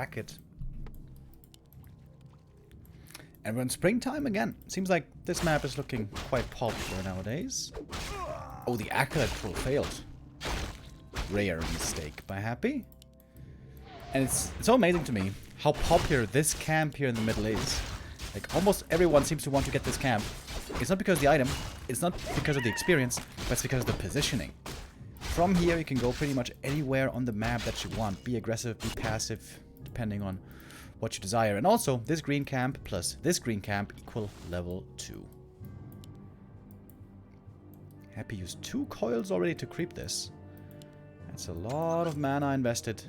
Pack it. And we're in springtime again. Seems like this map is looking quite popular nowadays. Oh, the Acolyte pull failed. Rare mistake by Happy. And it's so amazing to me how popular this camp here in the middle is. Like, almost everyone seems to want to get this camp. It's not because of the item, it's not because of the experience, but it's because of the positioning. From here, you can go pretty much anywhere on the map that you want. Be aggressive, be passive, depending on what you desire. And also, this green camp plus this green camp equal level 2. Happy used 2 coils already to creep this. That's a lot of mana invested.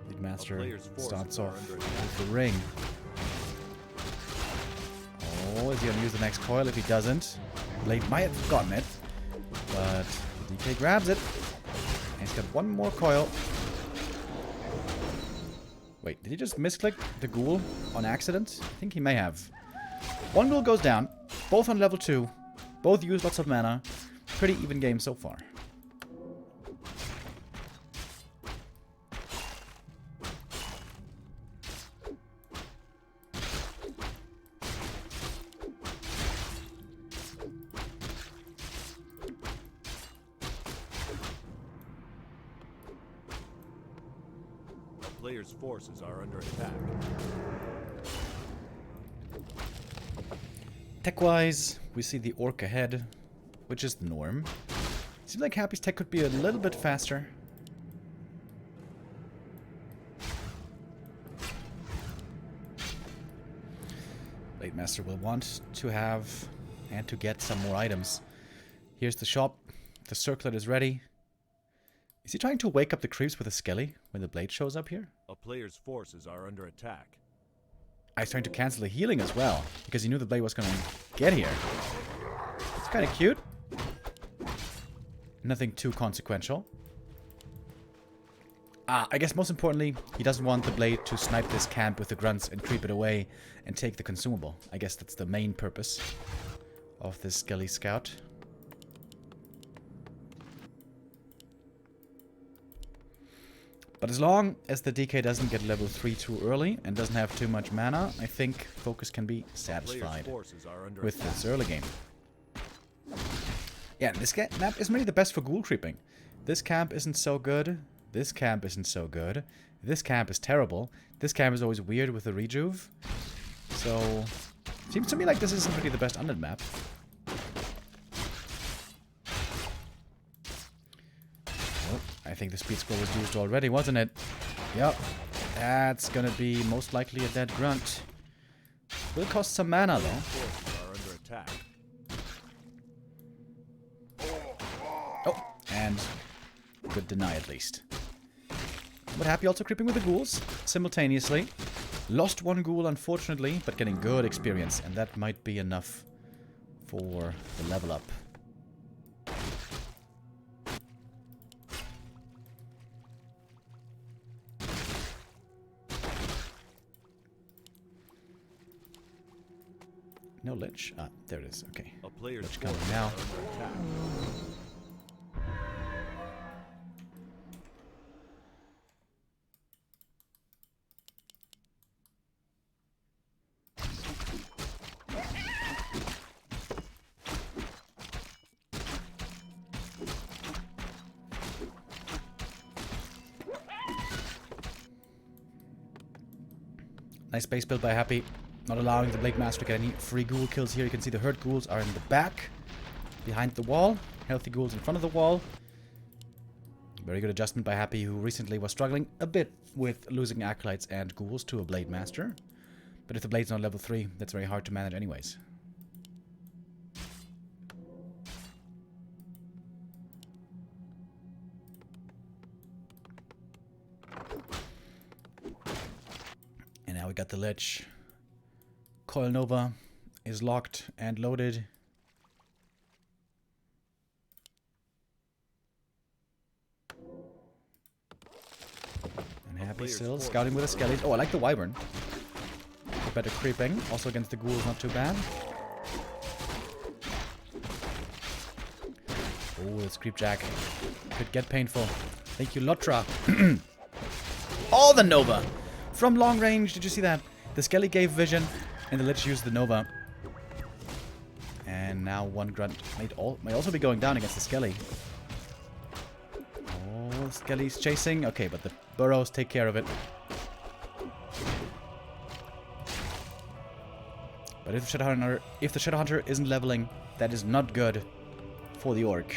Leadmaster starts off with the ring. Oh, is he going to use the next coil? If he doesn't, Blade might have gotten it. But DK grabs it. And he's got one more coil. Wait, did he just misclick the ghoul on accident? I think he may have. One ghoul goes down. Both on level 2. Both use lots of mana. Pretty even game so far. Player's forces are under attack. Tech-wise, we see the orc ahead, which is the norm. Seems like Happy's tech could be a little bit faster. Blade Master will want to have and to get some more items. Here's the shop. The circlet is ready. Is he trying to wake up the creeps with a skelly when the blade shows up here? A player's forces are under attack. He's trying to cancel the healing as well, because he knew the blade was going to get here. It's kind of cute. Nothing too consequential. I guess most importantly, he doesn't want the blade to snipe this camp with the grunts and creep it away and take the consumable. I guess that's the main purpose of this skelly scout. But as long as the DK doesn't get level 3 too early and doesn't have too much mana, I think FoCuS can be satisfied with this early game. Yeah, this map isn't really the best for ghoul creeping. This camp isn't so good. This camp isn't so good. This camp is terrible. This camp is always weird with the rejuve. So, seems to me like this isn't really the best undead map. I think the speed scroll was used already, wasn't it? Yep. That's gonna be most likely a dead grunt. Will cost some mana though. Oh, and good deny at least. But Happy also creeping with the ghouls simultaneously. Lost one ghoul unfortunately, but getting good experience, and that might be enough for the level up. No lich. Ah, there it is. Okay. Lich coming now. Nice base build by Happy. Not allowing the Blade Master to get any free ghoul kills here. You can see the hurt ghouls are in the back, behind the wall. Healthy ghouls in front of the wall. Very good adjustment by Happy, who recently was struggling a bit with losing acolytes and ghouls to a Blade Master. But if the Blade's not level 3, that's very hard to manage anyways. And now we got the Lich. Coil Nova is locked and loaded. And Happy still scouting with a skelly. Oh, I like the Wyvern. Better creeping. Also against the ghouls, not too bad. Oh, this creepjack could get painful. Thank you, Lotra. Oh, the Nova! From long range, did you see that? The Skelly gave vision, and the Lich used the Nova. And now one grunt might also be going down against the Skelly. Oh, Skelly's chasing. Okay, but the burrows take care of it. But if the Shadow Hunter isn't leveling, that is not good for the Orc.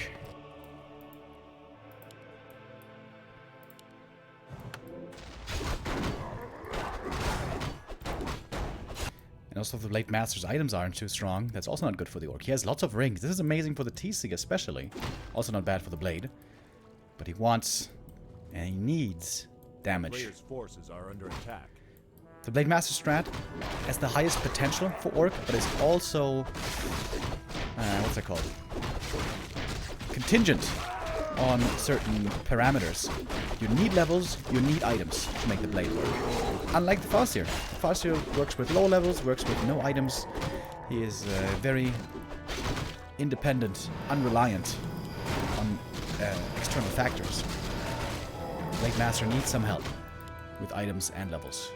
And also, if the Blade Master's items aren't too strong, that's also not good for the Orc. He has lots of rings. This is amazing for the TC especially. Also not bad for the Blade. But he wants and he needs damage. Player's forces are under attack. The Blade Master strat has the highest potential for Orc, but is also what's that called? Contingent on certain parameters. You need levels, you need items to make the blade work. Unlike the FoCuS. FoCuS works with low levels, works with no items. He is very independent, unreliant on external factors. Blade Master needs some help with items and levels.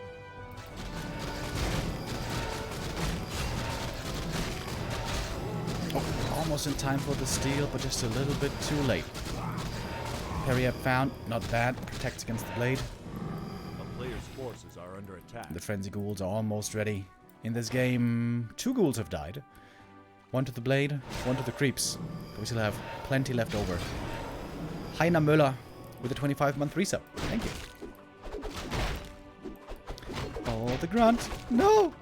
Oh, almost in time for the steal, but just a little bit too late. Parry up found, not bad, protects against the blade. A player's forces are under attack. The Frenzy Ghouls are almost ready. In this game, 2 ghouls have died. 1 to the blade, 1 to the creeps. But we still have plenty left over. Heiner Möller with a 25-month resub. Thank you. Oh, the grunt. No!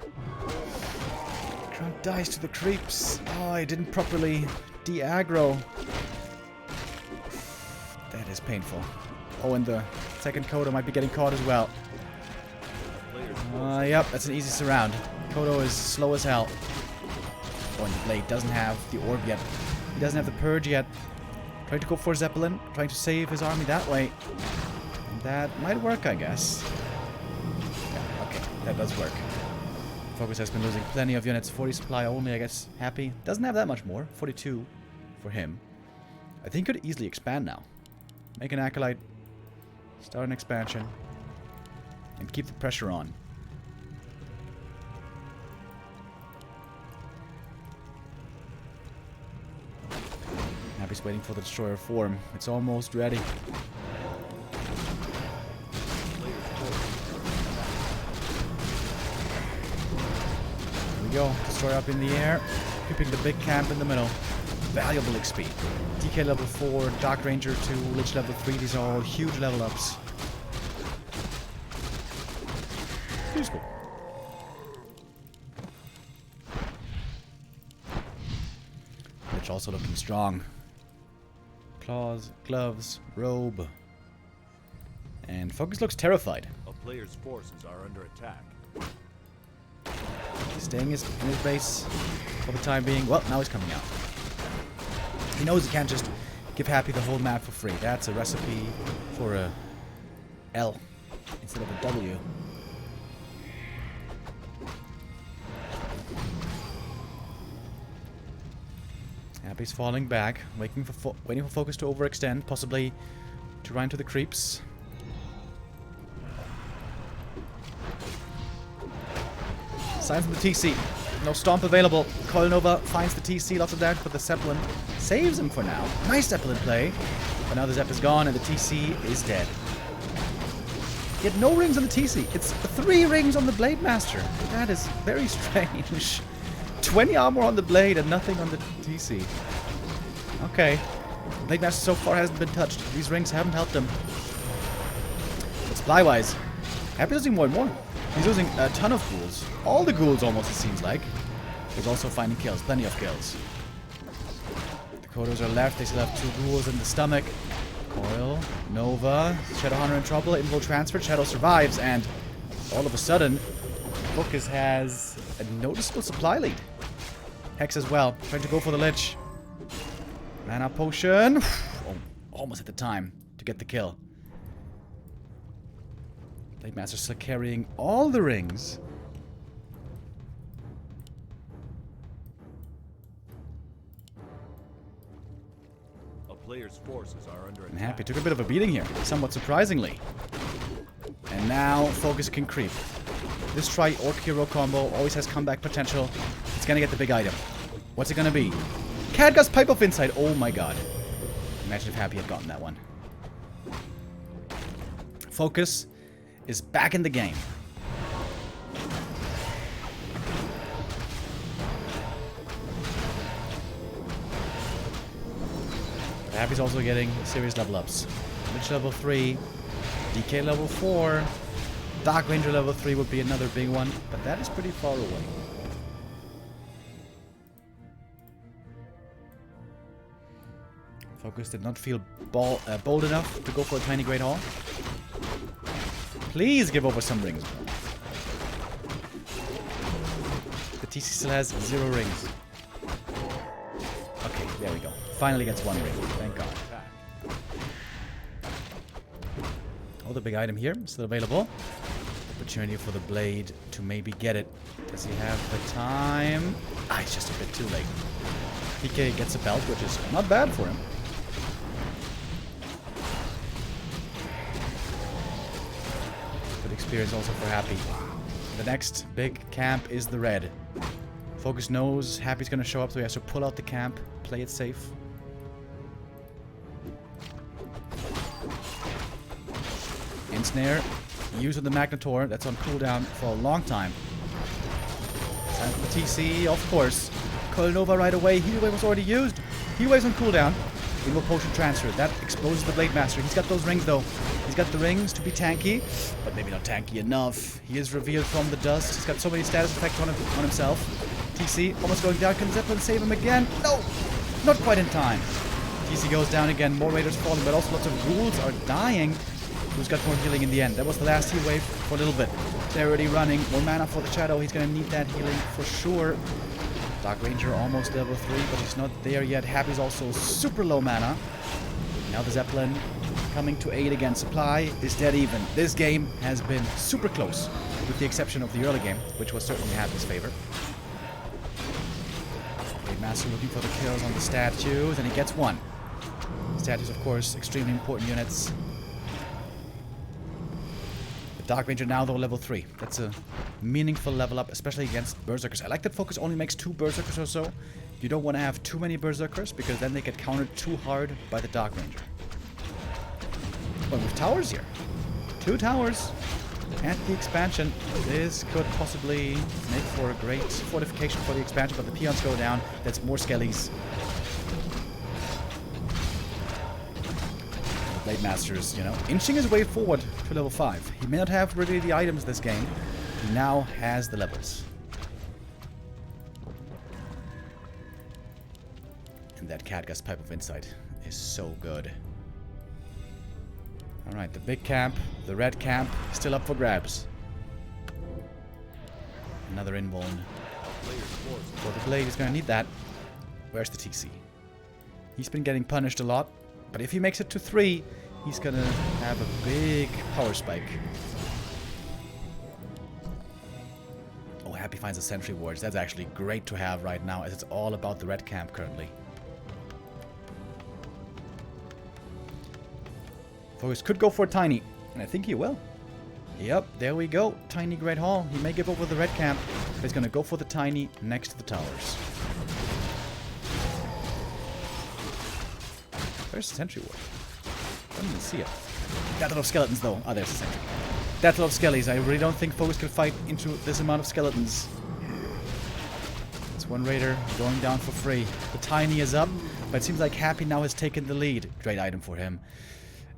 Grunt dies to the creeps. Oh, I didn't properly de-aggro. That is painful. Oh, and the second Kodo might be getting caught as well. Yep, that's an easy surround. Kodo is slow as hell. Oh, and the blade doesn't have the orb yet. He doesn't have the purge yet. Trying to go for Zeppelin, trying to save his army that way. And that might work, I guess. Yeah, okay, that does work. FoCuS has been losing plenty of units. 40 supply only, I guess. Happy. Doesn't have that much more. 42 for him. I think could easily expand now. Make an Acolyte. Start an expansion. And keep the pressure on. Happy's waiting for the Destroyer form. It's almost ready. Here we go. Destroyer up in the air. Keeping the big camp in the middle. Valuable XP. DK level 4, Dark Ranger 2, Lich level 3. These are all huge level ups. Useful. Lich also looking strong. Claws, gloves, robe. And FoCuS looks terrified. A player's forces are under attack. He's staying in his base for the time being. Well, now he's coming out. He knows he can't just give Happy the whole map for free. That's a recipe for a L instead of a W. Happy's falling back, waiting for FoCuS to overextend, possibly to run to the creeps. Sign from the TC. No stomp available. Coil Nova finds the TC, lots of damage, but the Zeppelin saves him for now. Nice Zeppelin play. But now the Zepp is gone and the TC is dead. He had no rings on the TC. It's 3 rings on the Blade Master. That is very strange. 20 armor on the blade and nothing on the TC. Okay. Blade Master so far hasn't been touched. These rings haven't helped him. But supply-wise, Happy losing more and more. He's losing a ton of ghouls. All the ghouls almost, it seems like. He's also finding kills. Plenty of kills. The Kodos are left. They still have 2 ghouls in the stomach. Coil, Nova, Shadow Hunter in trouble. Invul transferred. Shadow survives. And all of a sudden, FoCuS has a noticeable supply lead. Hex as well. Trying to go for the Lich. Mana potion. Oh, almost at the time to get the kill. Blade Master still carrying all the rings. player's forces are under And attack. Happy took a bit of a beating here, somewhat surprisingly. And now FoCuS can creep. This Tri-Orc Hero combo always has comeback potential. It's gonna get the big item. What's it gonna be? Khadgar's Pipe of Insight. Oh my god. Imagine if Happy had gotten that one. FoCuS is back in the game. But Happy's also getting serious level ups. Lich level 3, DK level 4, Dark Ranger level 3 would be another big one, but that is pretty far away. FoCuS did not feel bold enough to go for a tiny Great Hall. Please give over some rings. The TC still has 0 rings. Okay, there we go. Finally gets 1 ring. Thank God. Oh, the big item here still available. Opportunity for the blade to maybe get it. Does he have the time? Ah, it's just a bit too late. PK gets a belt, which is not bad for him. Good experience also for Happy. The next big camp is the red. FoCuS knows Happy's gonna show up, so he has to pull out the camp, play it safe. Snare, use of the Magnetor, that's on cooldown for a long time. Time for the TC, of course. Coil Nova right away, Heal Wave was already used. Heal Wave's on cooldown. Invo Potion transfer, that exposes the Blade Master. He's got those rings though. He's got the rings to be tanky, but maybe not tanky enough. He is revealed from the dust. He's got so many status effects on himself. TC almost going down, can Zeppelin save him again? No! Not quite in time. TC goes down again, more Raiders falling, but also lots of ghouls are dying. Who's got more healing in the end? That was the last heal wave for a little bit. They're already running. More mana for the Shadow. He's going to need that healing for sure. Dark Ranger almost level 3, but he's not there yet. Happy's also super low mana. Now the Zeppelin coming to aid again. Supply is dead even. This game has been super close, with the exception of the early game, which was certainly Happy's favor. Blade Master looking for the kills on the statues, and he gets 1. Statues, of course, extremely important units. Dark Ranger now though level 3. That's a meaningful level up, especially against Berserkers. I like that FoCuS only makes 2 Berserkers or so. You don't want to have too many Berserkers, because then they get countered too hard by the Dark Ranger. But with towers here. 2 towers. And the expansion. This could possibly make for a great fortification for the expansion, but the peons go down. That's more skellies. Blade Masters, you know, inching his way forward to level 5. He may not have really the items this game. He now has the levels. And that Khadgar's Pipe of Insight is so good. Alright, the big camp, the red camp, still up for grabs. Another invuln. For the blade, he's gonna need that. Where's the TC? He's been getting punished a lot. But if he makes it to 3, he's gonna have a big power spike. Oh, Happy finds a Sentry Wards. That's actually great to have right now, as it's all about the red camp currently. FoCuS could go for a tiny, and I think he will. Yep, there we go. Tiny Great Hall. He may give over the red camp, but he's gonna go for the tiny next to the towers. Where's the Sentry Ward? I don't even see it. That lot of skeletons, though. Oh, there's the Sentry. That lot of skellies. I really don't think FoCuS can fight into this amount of skeletons. It's 1 Raider going down for free. The Tiny is up, but it seems like Happy now has taken the lead. Great item for him.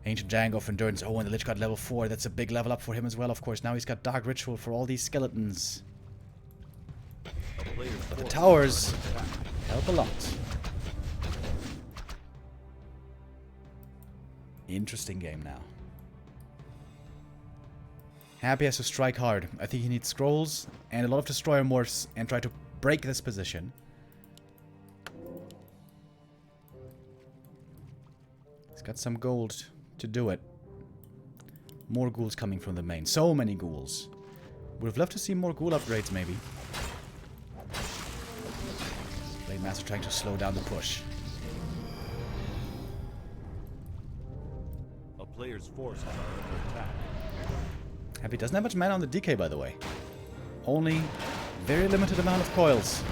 Ancient Django for Endurance. Oh, and the Lich got level 4. That's a big level up for him as well, of course. Now he's got Dark Ritual for all these skeletons. But the towers help a lot. Interesting game now. Happy has to strike hard. I think he needs scrolls and a lot of destroyer morphs and try to break this position. He's got some gold to do it. More ghouls coming from the main. So many ghouls. Would have loved to see more ghoul upgrades maybe. Blade Master trying to slow down the push. player's forces are under attack. Happy doesn't have much mana on the DK, by the way. Only very limited amount of coils.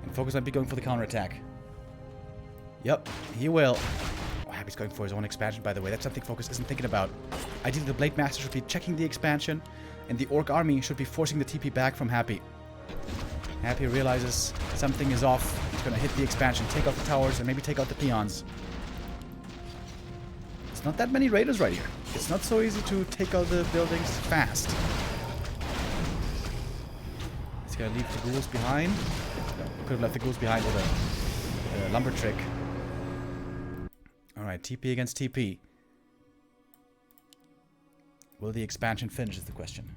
And FoCuS might be going for the counterattack. Yep, he will. Oh, Happy's going for his own expansion, by the way. That's something FoCuS isn't thinking about. Ideally, the Blade Master should be checking the expansion, and the Orc army should be forcing the TP back from Happy. Happy realizes something is off. He's going to hit the expansion, take out the towers, and maybe take out the peons. It's not that many raiders right here. It's not so easy to take out the buildings fast. He's going to leave the ghouls behind. No, could have left the ghouls behind with a lumber trick. Alright, TP against TP. Will the expansion finish is the question.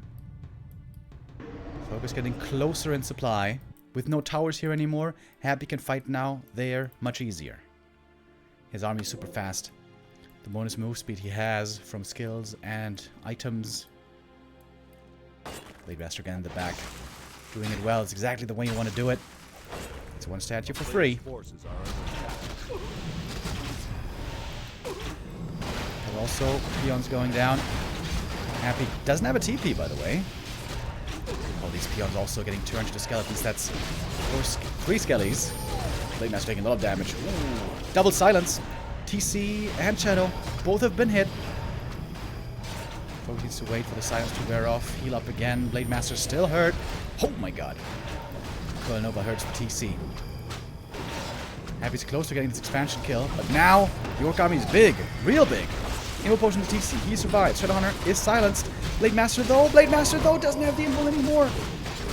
FoCuS getting closer in supply. With no towers here anymore, Happy can fight now there much easier. His army is super fast. The bonus move speed he has from skills and items. Blade Master again in the back. Doing it well. It's exactly the way you want to do it. It's one statue for free. Forces are under attack. And also, peons going down. Happy doesn't have a TP, by the way. All these peons also getting turned into skeletons. That's 3 skellies. Blade Master taking a lot of damage. Ooh. Double silence. TC and Shadow both have been hit. FoCuS needs to wait for the silence to wear off. Heal up again. Blade Master still hurt. Oh my god. Coil Nova hurts the TC. Happy's close to getting this expansion kill, but now the Orc army is big. Real big. Invo Potion to TC. He survives. Shadowhunter is silenced. Blade Master though doesn't have the invul anymore.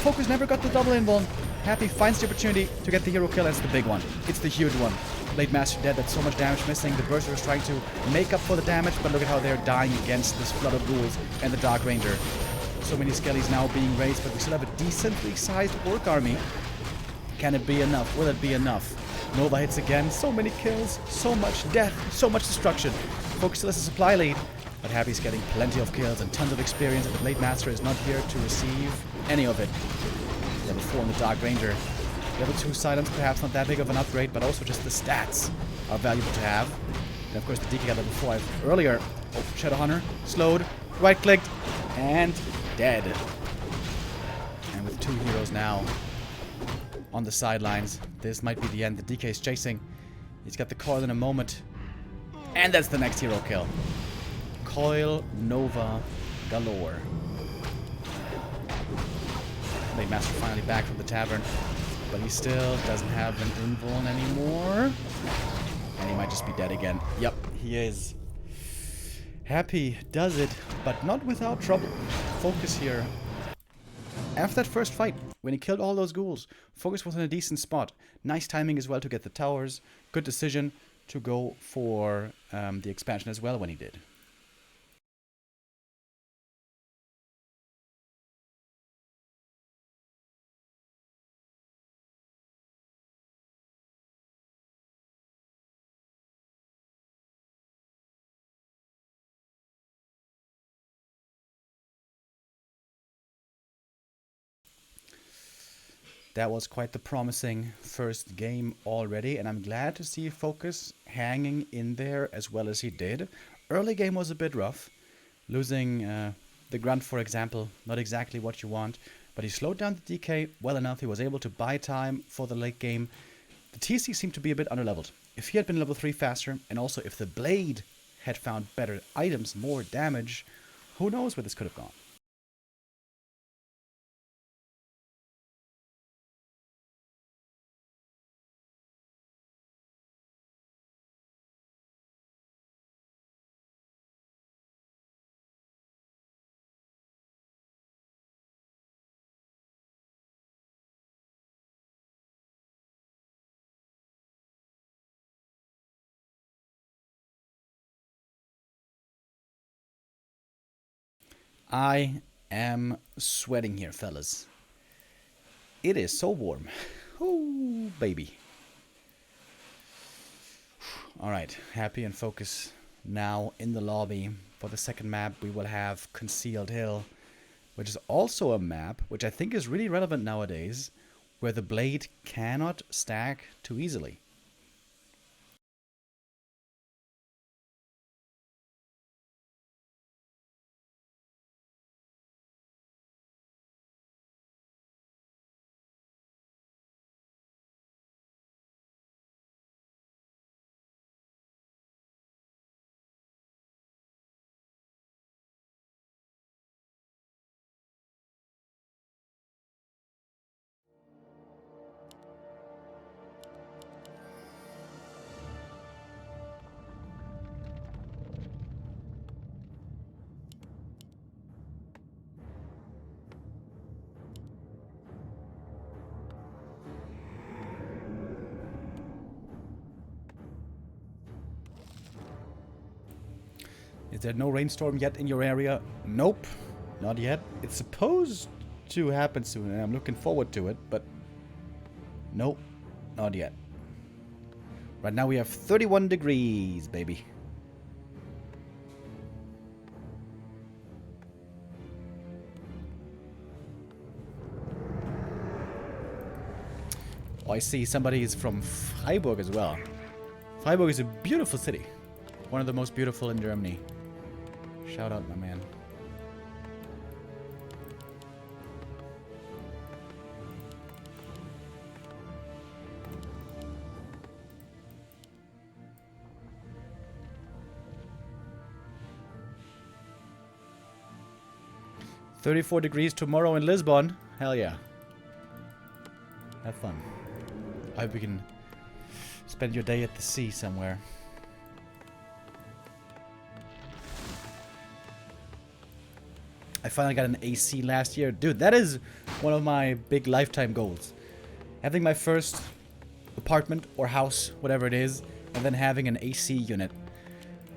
FoCuS never got the double invul. Happy finds the opportunity to get the hero kill. That's the big one. It's the huge one. Blade Master dead. That's so much damage missing. The Berserker is trying to make up for the damage, but look at how they're dying against this flood of ghouls and the Dark Ranger. So many skellies now being raised, but we still have a decently sized Orc army. Can it be enough? Will it be enough? Nova hits again. So many kills. So much death. So much destruction. FoCuS still has a supply lead, but Happy's getting plenty of kills and tons of experience, and the Blade Master is not here to receive any of it. Level 4 on the Dark Ranger. Level 2 silence, perhaps not that big of an upgrade, but also just the stats are valuable to have. And of course the DK got level 4 earlier. Oh, Shadowhunter, slowed, right-clicked, and dead. And with 2 heroes now on the sidelines, this might be the end. The DK is chasing. He's got the coil in a moment. And that's the next hero kill. Coil Nova galore. Blade Master finally back from the tavern, but he still doesn't have an invuln anymore. And he might just be dead again. Yep, he is. Happy does it, but not without trouble. FoCuS here. After that first fight, when he killed all those ghouls, FoCuS was in a decent spot. Nice timing as well to get the towers. Good decision to go for the expansion as well when he did. That was quite the promising first game already, and I'm glad to see FoCuS hanging in there as well as he did. Early game was a bit rough. Losing the Grunt, for example, not exactly what you want, but he slowed down the DK well enough. He was able to buy time for the late game. The TC seemed to be a bit underleveled. If he had been level 3 faster, and also if the Blade had found better items, more damage, who knows where this could have gone. I am sweating here, fellas. It is so warm. Oh, baby. Alright, Happy and FoCuS now in the lobby. For the second map, we will have Concealed Hill, which is also a map which I think is really relevant nowadays, where the Blade cannot stack too easily. Is there no rainstorm yet in your area? Nope. Not yet. It's supposed to happen soon, and I'm looking forward to it, but nope. Not yet. Right now we have 31 degrees, baby. Oh, I see somebody is from Freiburg as well. Freiburg is a beautiful city. One of the most beautiful in Germany. Shout out, my man. "34 degrees tomorrow in Lisbon." Hell yeah. Have fun. I hope you can spend your day at the sea somewhere. I finally got an AC last year. Dude, that is one of my big lifetime goals. Having my first apartment or house, whatever it is, and then having an AC unit.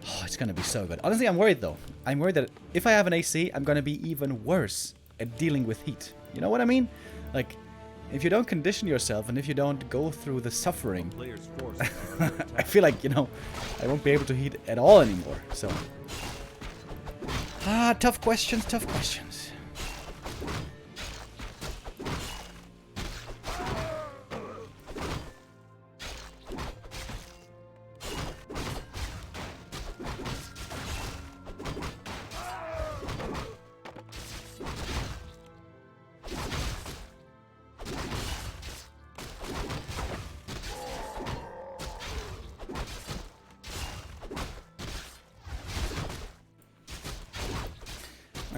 Oh, it's gonna be so good. Honestly, I'm worried though. I'm worried that if I have an AC, I'm gonna be even worse at dealing with heat. You know what I mean? Like, if you don't condition yourself and if you don't go through the suffering, I feel like, you know, I won't be able to heat at all anymore. So, tough questions, tough questions.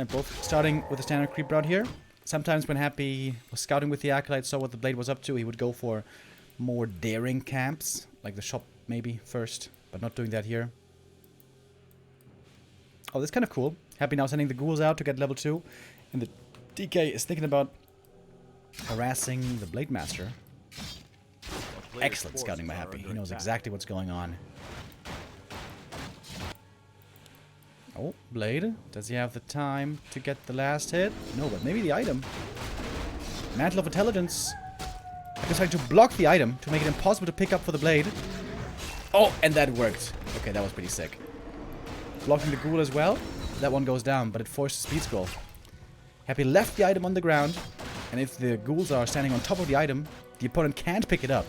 Both starting with a standard creep route here. Sometimes when Happy was scouting with the Acolyte, saw what the Blade was up to, he would go for more daring camps, like the shop maybe first, but not doing that here. Oh, that's kind of cool. Happy now sending the ghouls out to get level 2, and the DK is thinking about harassing the Blade Master. Excellent scouting by Happy. He knows exactly what's going on. Oh, Blade. Does he have the time to get the last hit? No, but maybe the item. Mantle of Intelligence. I was trying to block the item to make it impossible to pick up for the Blade. Oh, and that worked. Okay, that was pretty sick. Blocking the ghoul as well. That one goes down, but it forced speed scroll. Happy left the item on the ground, and if the ghouls are standing on top of the item, the opponent can't pick it up.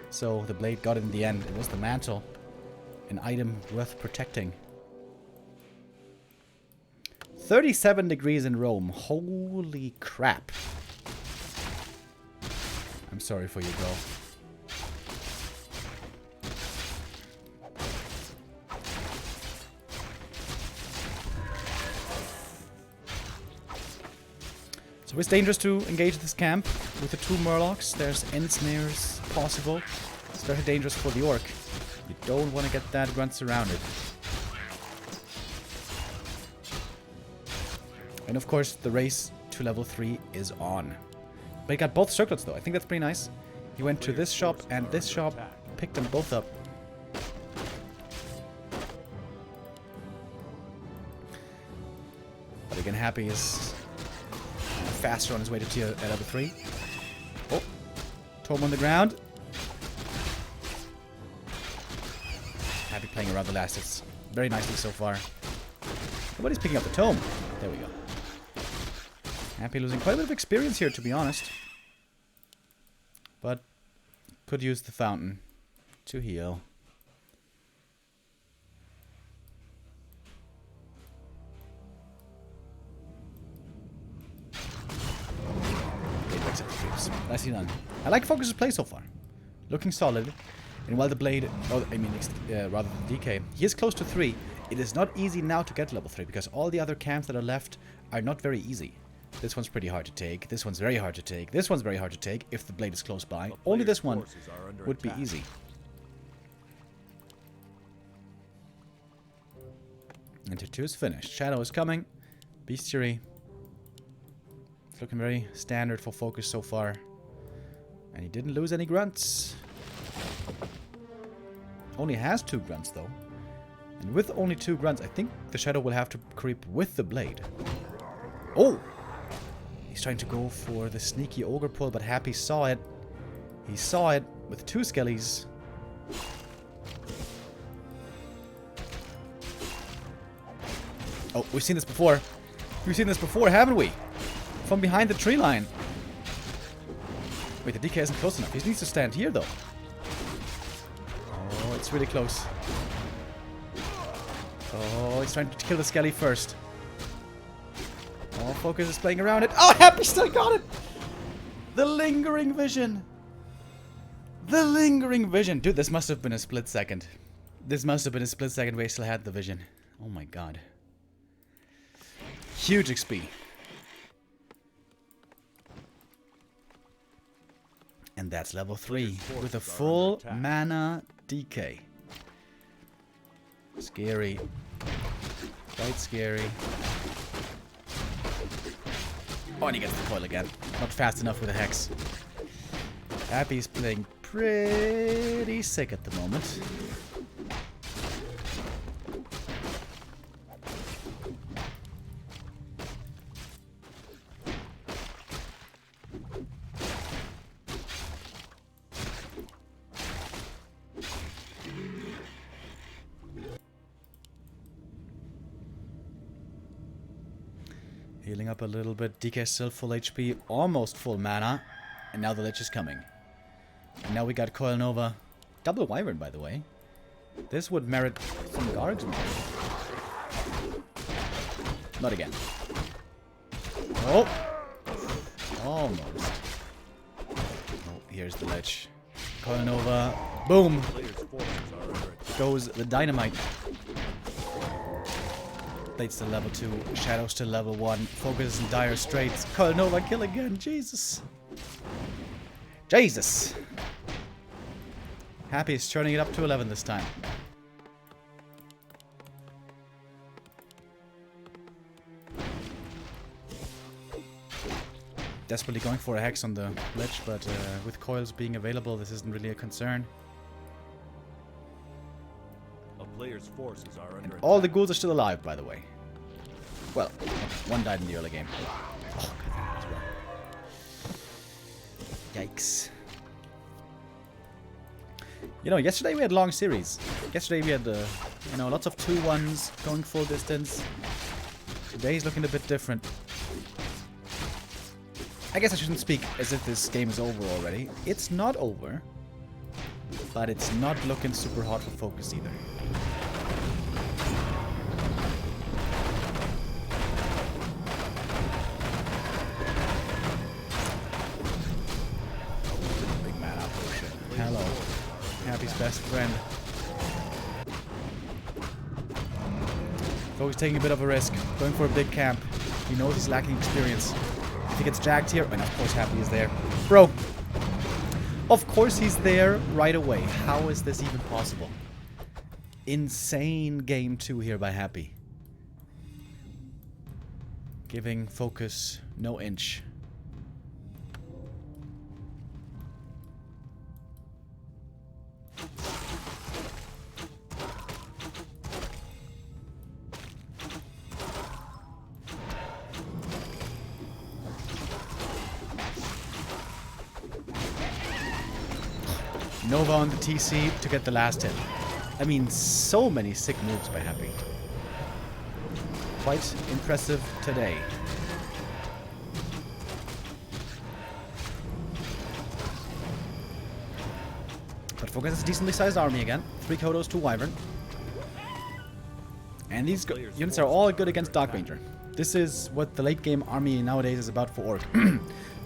So the Blade got it in the end. It was the Mantle. An item worth protecting. 37 degrees in Rome. Holy crap. I'm sorry for you, bro. So it's dangerous to engage this camp with the 2 Murlocs. There's ensnares possible. It's very dangerous for the Orc. You don't want to get that grunt surrounded. And of course, the race to level 3 is on. But he got both circlets though. I think that's pretty nice. He went to this shop and this shop, picked them both up. But again, Happy is faster on his way to tier level 3. Oh, Tome on the ground. Happy playing around the last hits very nicely so far. Nobody's picking up the Tome. There we go. Happy losing quite a bit of experience here, to be honest. But could use the fountain to heal. Nicely done. I like FoCuS's play so far. Looking solid. And while the Blade, rather the DK, he is close to 3. It is not easy now to get level 3 because all the other camps that are left are not very easy. This one's pretty hard to take. This one's very hard to take. This one's very hard to take if the Blade is close by. Only this one would be easy. And tier 2 is finished. Shadow is coming. Bestiary. It's looking very standard for FoCuS so far. And he didn't lose any grunts. Only has 2 grunts though. And with only 2 grunts, I think the Shadow will have to creep with the blade. Oh! He's trying to go for the sneaky ogre pull, but Happy saw it. He saw it with 2 skellies. Oh, we've seen this before. We've seen this before, haven't we? From behind the tree line. Wait, the DK isn't close enough. He needs to stand here, though. Oh, it's really close. Oh, he's trying to kill the Skelly first. Oh, FoCuS is playing around it. Oh, Happy still got it! The lingering vision. The lingering vision. Dude, this must have been a split second. This must have been a split second where he still had the vision. Oh my god. Huge XP. And that's level 3 with a full mana DK. Scary. Quite scary. Oh, and he gets the coil again. Not fast enough with a Hex. Happy's playing pretty sick at the moment. Healing up a little bit. DK still full HP, almost full mana. And now the Lich is coming. And now we got Coil Nova. Double Wyvern, by the way. This would merit some Gargs. Not again. Oh! Almost. Oh, here's the Lich. Coil Nova. Boom! Goes the Dynamite. Blade's still level 2. Shadow still level 1. FoCuS is in dire straits. Coil Nova kill again. Jesus. Jesus! Happy is turning it up to 11 this time. Desperately going for a Hex on the Lich, but with coils being available, this isn't really a concern. A player's forces are under All the ghouls are still alive, by the way. Well, one died in the early game. Oh, God, yikes. You know, yesterday we had long series. Yesterday we had, you know, lots of 2-1s going full distance. Today's looking a bit different. I guess I shouldn't speak as if this game is over already. It's not over. But it's not looking super hot for FoCuS either. Big man up bullshit. Hello. Happy's best friend. FoCuS taking a bit of a risk. Going for a big camp. He knows he's lacking experience. If he gets jacked here, and of course Happy is there. Bro! Of course he's there right away. How is this even possible? Insane game 2 here by Happy. Giving FoCuS no inch. Nova on the TC to get the last hit. I mean, so many sick moves by Happy. Quite impressive today. But FoCuS has a decently sized army again. 3 Kodos, 2 Wyvern. And these units are all good against Dark Ranger. This is what the late game army nowadays is about for Orc.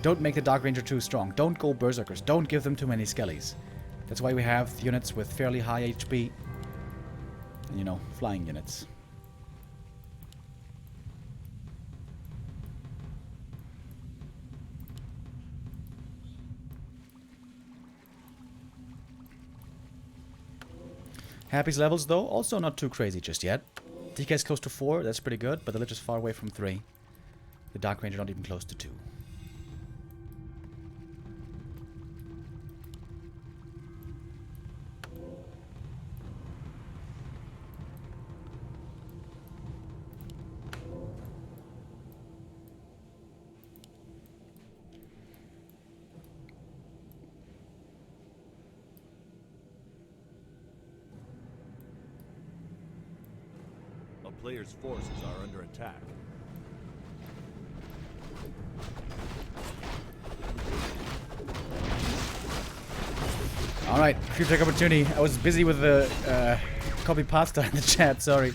Don't make the Dark Ranger too strong. Don't go Berserkers. Don't give them too many Skellies. That's why we have units with fairly high HP. And, you know, flying units. Happy's levels, though, also not too crazy just yet. DK is close to 4, that's pretty good, but the Lich is far away from 3. The Dark Ranger not even close to 2. A player's forces are under attack. Alright, free take opportunity. I was busy with the copy pasta in the chat, sorry.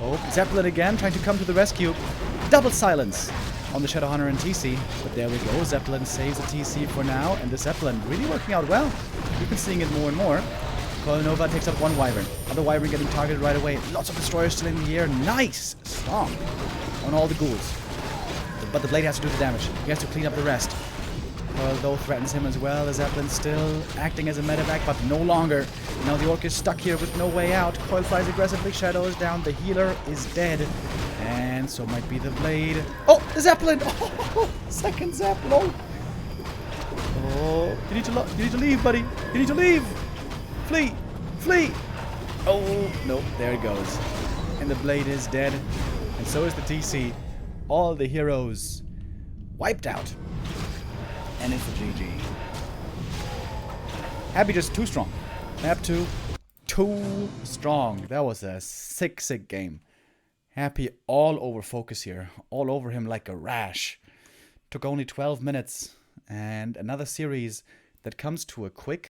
Oh, Zeppelin again, trying to come to the rescue. Double silence on the Shadowhunter and TC. But there we go, Zeppelin saves the TC for now. And the Zeppelin really working out well. We've been seeing it more and more. Nova takes up one Wyvern. Other Wyvern getting targeted right away. Lots of destroyers still in the air. Nice! Strong on all the ghouls. But the blade has to do the damage. He has to clean up the rest. Though threatens him as well. The Zeppelin still acting as a medevac, but no longer. Now the Orc is stuck here with no way out. Coil flies aggressively. Shadow is down. The healer is dead. And so might be the blade. Oh, the Zeppelin! Oh, second Zeppelin! Oh, you need to leave, buddy. You need to leave. Flee! Flee! Oh, no, there it goes. And the blade is dead. And so is the TC. All the heroes wiped out. And it's a GG. Happy just too strong. Map 2, too strong. That was a sick, sick game. Happy all over FoCuS here. All over him like a rash. Took only 12 minutes. And another series that comes to a quick